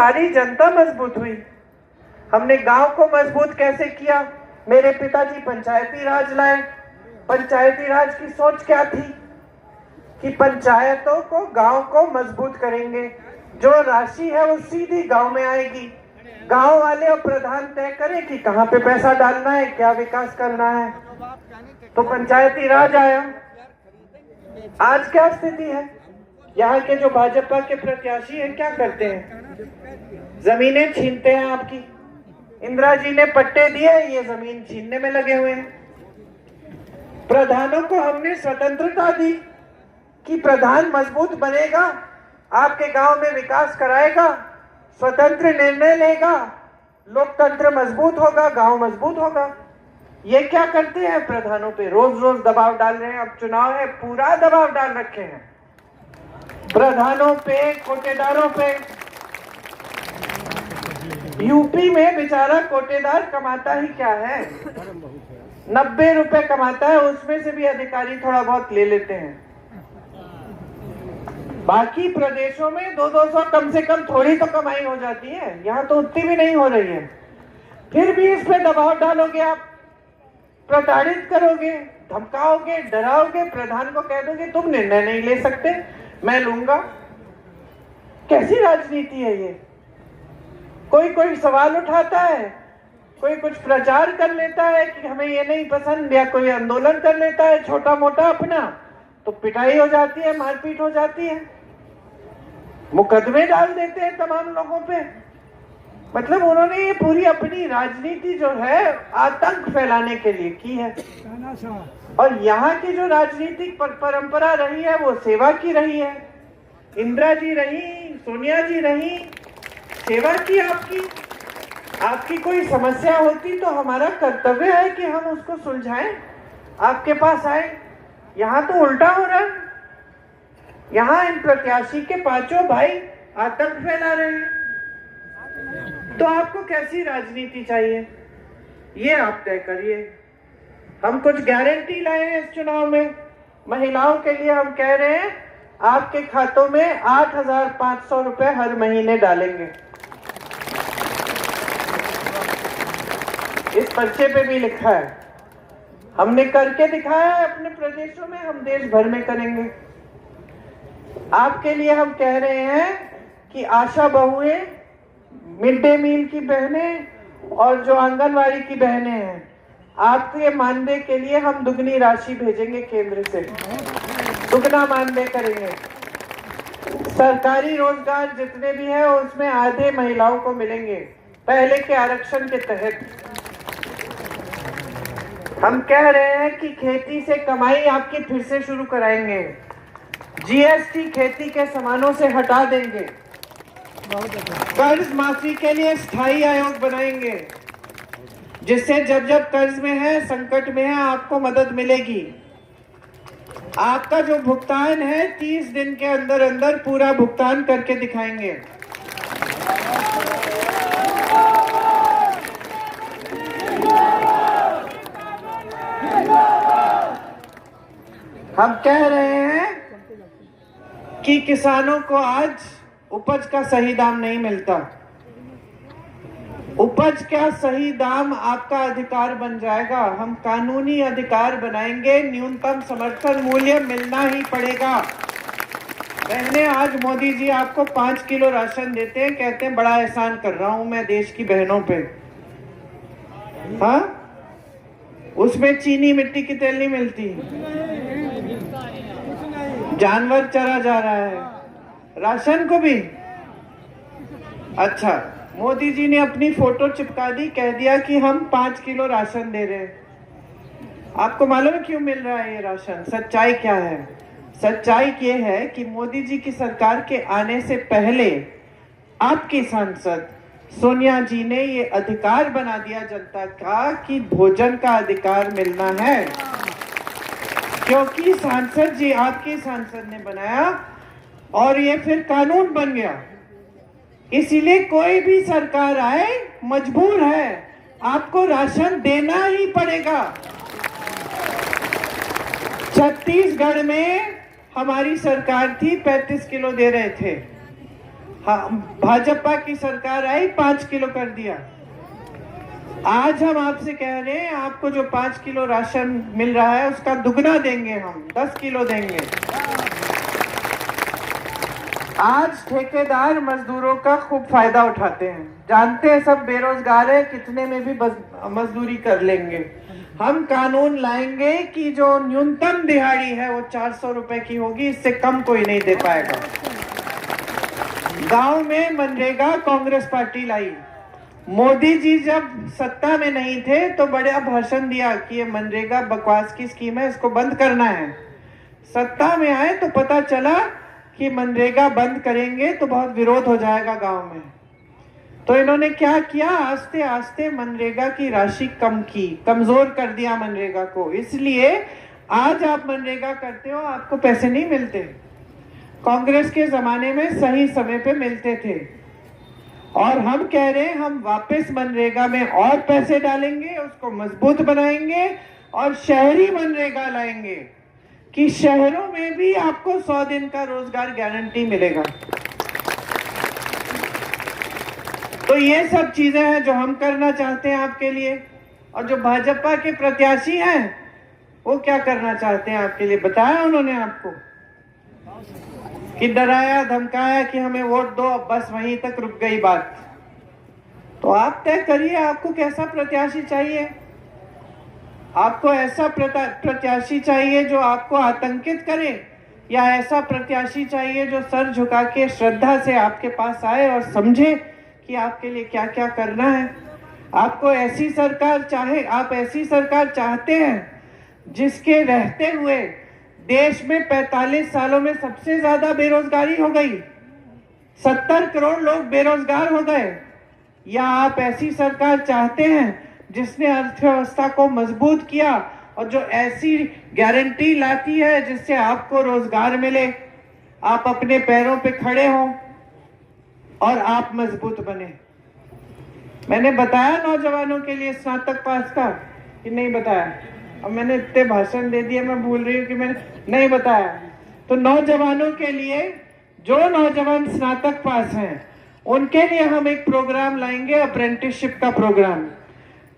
सारी जनता मजबूत हुई। हमने गांव को मजबूत कैसे किया? मेरे पिताजी पंचायती राज लाए। पंचायती राज की सोच क्या थी कि पंचायतों को, गांव को मजबूत करेंगे। जो राशि है वो सीधी गांव में आएगी। गांव वाले और प्रधान तय करें कि कहां पे पैसा डालना है, क्या विकास करना है। तो पंचायती राज आया। आज क्या स्थिति है? यहाँ के जो भाजपा के प्रत्याशी हैं क्या करते हैं? जमीनें छीनते हैं आपकी। इंदिरा जी ने पट्टे दिए, ये जमीन छीनने में लगे हुए हैं। प्रधानों को हमने स्वतंत्रता दी कि प्रधान मजबूत बनेगा, आपके गांव में विकास कराएगा, स्वतंत्र निर्णय लेगा, लोकतंत्र मजबूत होगा, गांव मजबूत होगा। ये क्या करते हैं? प्रधानों पे रोज रोज दबाव डाल रहे हैं। अब चुनाव है, पूरा दबाव डाल रखे हैं प्रधानों पे, कोटेदारों पे। यूपी में बेचारा कोटेदार कमाता ही क्या है? 90 रुपए कमाता है, उसमें से भी अधिकारी थोड़ा बहुत ले लेते हैं। बाकी प्रदेशों में 200 कम से कम थोड़ी तो कमाई हो जाती है, यहाँ तो उतनी भी नहीं हो रही है। फिर भी इस पे दबाव डालोगे आप, प्रताड़ित करोगे, धमकाओगे, डराओगे, प्रधान को कह दोगे तुम निर्णय नहीं ले सकते, मैं लूंगा। कैसी राजनीति है ये? कोई सवाल उठाता है, कोई कुछ प्रचार कर लेता है कि हमें ये नहीं पसंद, या कोई आंदोलन कर लेता है छोटा मोटा अपना, तो पिटाई हो जाती है, मारपीट हो जाती है, मुकदमे डाल देते हैं तमाम लोगों पे। मतलब उन्होंने ये पूरी अपनी राजनीति जो है आतंक फैलाने के लिए की है। और यहाँ की जो राजनीतिक परंपरा रही है वो सेवा की रही है। इंदिरा जी रही, सोनिया जी रही, सेवा की आपकी। आपकी कोई समस्या होती तो हमारा कर्तव्य है कि हम उसको सुलझाएं, आपके पास आए। यहाँ तो उल्टा हो रहा है। यहाँ इन प्रत्याशी के पांचों भाई आतंक फैला रहे हैं। तो आपको कैसी राजनीति चाहिए, ये आप तय करिए। हम कुछ गारंटी लाए हैं इस चुनाव में। महिलाओं के लिए हम कह रहे हैं आपके खातों में 8,500 रुपए हर महीने डालेंगे। इस पर्चे पे भी लिखा है, हमने करके दिखाया है अपने प्रदेशों में, हम देश भर में करेंगे। आपके लिए हम कह रहे हैं कि आशा बहुएं, मिड डे मील की बहनें और जो आंगनवाड़ी की बहनें हैं, आपके मानदेय के लिए हम दुगनी राशि भेजेंगे केंद्र से, दुगना मानदेय करेंगे। सरकारी रोजगार जितने भी हैं उसमें आधे महिलाओं को मिलेंगे पहले के आरक्षण के तहत। हम कह रहे हैं कि खेती से कमाई आपकी फिर से शुरू कराएंगे। जीएसटी खेती के सामानों से हटा देंगे। कर्ज माफी के लिए स्थायी आयोग बनाएंगे, जिससे जब जब कर्ज में है, संकट में है, आपको मदद मिलेगी। आपका जो भुगतान है 30 दिन के अंदर अंदर पूरा भुगतान करके दिखाएंगे। हम कह रहे हैं कि किसानों को आज उपज का सही दाम नहीं मिलता। उपज का सही दाम आपका अधिकार बन जाएगा। हम कानूनी अधिकार बनाएंगे, न्यूनतम समर्थन मूल्य मिलना ही पड़ेगा। बहनें, आज मोदी जी आपको 5 किलो राशन देते हैं, कहते हैं बड़ा एहसान कर रहा हूं मैं देश की बहनों पे। हाँ, उसमें चीनी मिट्टी की तेल नहीं मिलती, जानवर चरा जा रहा है। राशन को भी अच्छा, मोदी जी ने अपनी फोटो चिपका दी, कह दिया कि हम 5 किलो राशन दे रहे हैं। आपको मालूम है क्यों मिल रहा है ये राशन? सच्चाई क्या है? सच्चाई ये है कि मोदी जी की सरकार के आने से पहले आपकी सांसद सोनिया जी ने ये अधिकार बना दिया जनता का कि भोजन का अधिकार मिलना है, क्योंकि सांसद जी, आपके सांसद ने बनाया और ये फिर कानून बन गया। इसीलिए कोई भी सरकार आए मजबूर है, आपको राशन देना ही पड़ेगा। छत्तीसगढ़ में हमारी सरकार थी, 35 किलो दे रहे थे। हाँ, भाजपा की सरकार आई 5 किलो कर दिया। आज हम आपसे कह रहे हैं आपको जो 5 किलो राशन मिल रहा है उसका दुगना देंगे, हम 10 किलो देंगे। आज ठेकेदार मजदूरों का खूब फायदा उठाते हैं, जानते हैं सब बेरोजगार है, कितने में भी मजदूरी कर लेंगे। हम कानून लाएंगे कि जो न्यूनतम दिहाड़ी है वो 400 रुपए की होगी, इससे कम कोई नहीं दे पाएगा। गांव में मनरेगा कांग्रेस पार्टी लाई। मोदी जी जब सत्ता में नहीं थे तो बड़ा भाषण दिया कि ये मनरेगा बकवास की स्कीम है, इसको बंद करना है। सत्ता में आए तो पता चला कि मनरेगा बंद करेंगे तो बहुत विरोध हो जाएगा गांव में। तो इन्होंने क्या किया, आस्ते आस्ते मनरेगा की राशि कम की, कमजोर कर दिया मनरेगा को। इसलिए आज आप मनरेगा करते हो, आपको पैसे नहीं मिलते। कांग्रेस के जमाने में सही समय पे मिलते थे। और हम कह रहे हैं हम वापस मनरेगा में और पैसे डालेंगे, उसको मजबूत बनाएंगे और शहरी मनरेगा लाएंगे कि शहरों में भी आपको 100 दिन का रोजगार गारंटी मिलेगा। तो ये सब चीजें हैं जो हम करना चाहते हैं आपके लिए। और जो भाजपा के प्रत्याशी हैं वो क्या करना चाहते हैं आपके लिए, बताया उन्होंने आपको कि डराया धमकाया कि हमें वोट दो, अब बस वहीं तक रुक गई बात। तो आप तय करिए आपको कैसा प्रत्याशी चाहिए। आपको ऐसा प्रत्याशी चाहिए जो आपको आतंकित करे, या ऐसा प्रत्याशी चाहिए जो सर झुका के श्रद्धा से आपके पास आए और समझे कि आपके लिए क्या क्या करना है। आपको ऐसी सरकार आप ऐसी सरकार चाहते हैं जिसके रहते हुए देश में 45 सालों में सबसे ज्यादा बेरोजगारी हो गई, 70 करोड़ लोग बेरोजगार हो गए। या आप ऐसी सरकार चाहते हैं जिसने अर्थव्यवस्था को मजबूत किया और जो ऐसी गारंटी लाती है जिससे आपको रोजगार मिले, आप अपने पैरों पे खड़े हों और आप मजबूत बने। मैंने बताया नौजवानों के लिए स्नातक पास का कि नहीं बताया? अब मैंने इतने भाषण दे दिए, मैं भूल रही हूँ कि मैंने नहीं बताया। तो नौजवानों के लिए, जो नौजवान स्नातक पास हैं उनके लिए हम एक प्रोग्राम लाएंगे, अप्रेंटिसशिप का प्रोग्राम,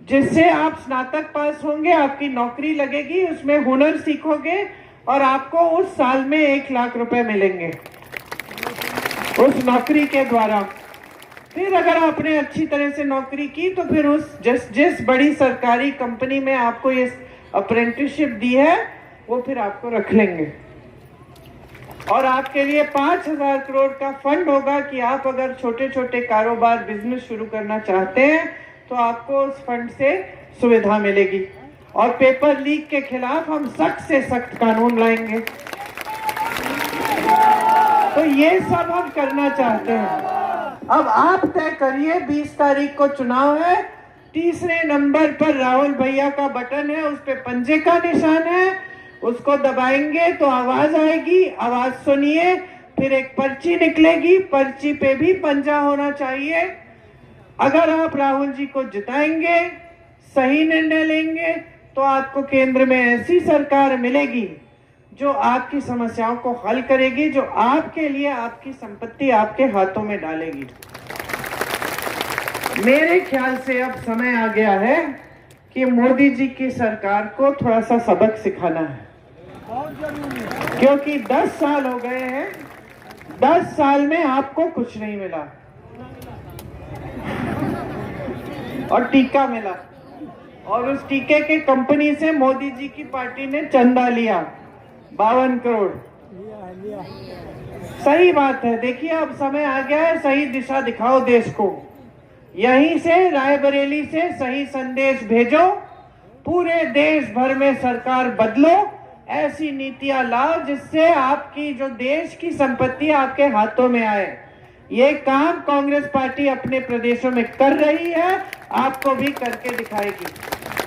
जिससे आप स्नातक पास होंगे, आपकी नौकरी लगेगी, उसमें हुनर सीखोगे और आपको उस साल में 1 लाख रुपए मिलेंगे उस नौकरी के द्वारा। फिर अगर आपने अच्छी तरह से नौकरी की तो फिर उस जिस बड़ी सरकारी कंपनी में आपको ये अप्रेंटिसशिप दी है वो फिर आपको रख लेंगे। और आपके लिए 5,000 करोड़ का फंड होगा कि आप अगर छोटे छोटे कारोबार बिजनेस शुरू करना चाहते हैं तो आपको उस फंड से सुविधा मिलेगी। और पेपर लीक के खिलाफ हम सख्त से सख्त कानून लाएंगे। तो ये सब हम करना चाहते हैं। अब आप तय करिए, 20 तारीख को चुनाव है, तीसरे नंबर पर राहुल भैया का बटन है, उस पे पंजे का निशान है, उसको दबाएंगे तो आवाज आएगी, आवाज सुनिए, फिर एक पर्ची निकलेगी, पर्ची पे भी पंजा होना चाहिए। अगर आप राहुल जी को जिताएंगे, सही निर्णय लेंगे, तो आपको केंद्र में ऐसी सरकार मिलेगी जो आपकी समस्याओं को हल करेगी, जो आपके लिए आपकी संपत्ति आपके हाथों में डालेगी। मेरे ख्याल से अब समय आ गया है कि मोदी जी की सरकार को थोड़ा सा सबक सिखाना है, क्योंकि 10 साल हो गए हैं, 10 साल में आपको कुछ नहीं मिला और टीका मिला, और उस टीके के कंपनी से मोदी जी की पार्टी ने चंदा लिया 52 करोड़। सही बात है, देखिए अब समय आ गया है, सही दिशा दिखाओ देश को। यहीं से रायबरेली से सही संदेश भेजो, पूरे देश भर में सरकार बदलो, ऐसी नीतियां लाओ जिससे आपकी जो देश की संपत्ति आपके हाथों में आए। ये काम कांग्रेस पार्टी अपने प्रदेशों में कर रही है, आपको भी करके दिखाएगी।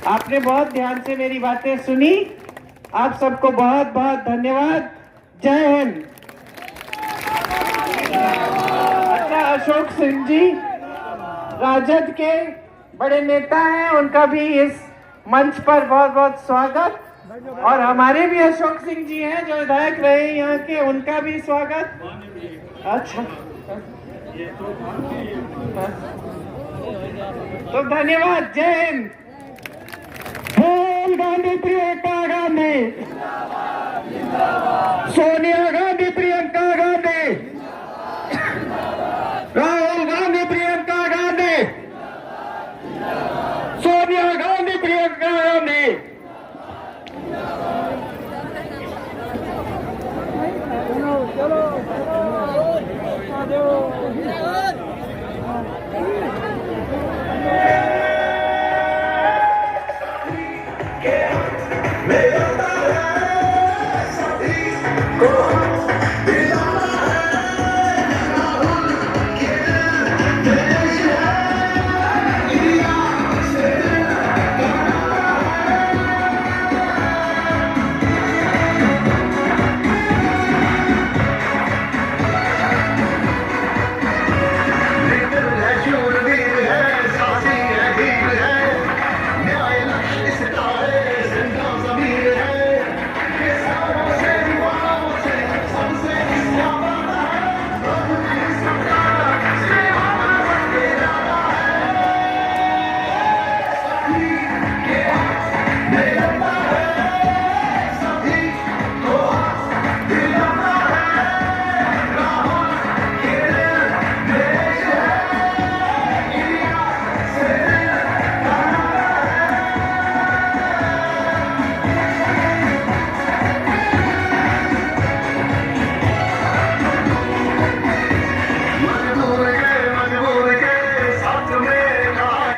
आपने बहुत ध्यान से मेरी बातें सुनी, आप सबको बहुत बहुत धन्यवाद। जय हिंद। अच्छा, अशोक सिंह जी राजद के बड़े नेता हैं, उनका भी इस मंच पर बहुत बहुत स्वागत। और हमारे भी अशोक सिंह जी हैं जो विधायक रहे यहाँ के, उनका भी स्वागत। अच्छा, तो धन्यवाद, जय हिंद। राहुल गांधी, प्रियंका गांधी, सोनिया गांधी, प्रियंका गांधी, राहुल गांधी, प्रियंका गांधी, सोनिया गांधी, प्रियंका गांधी। मेरा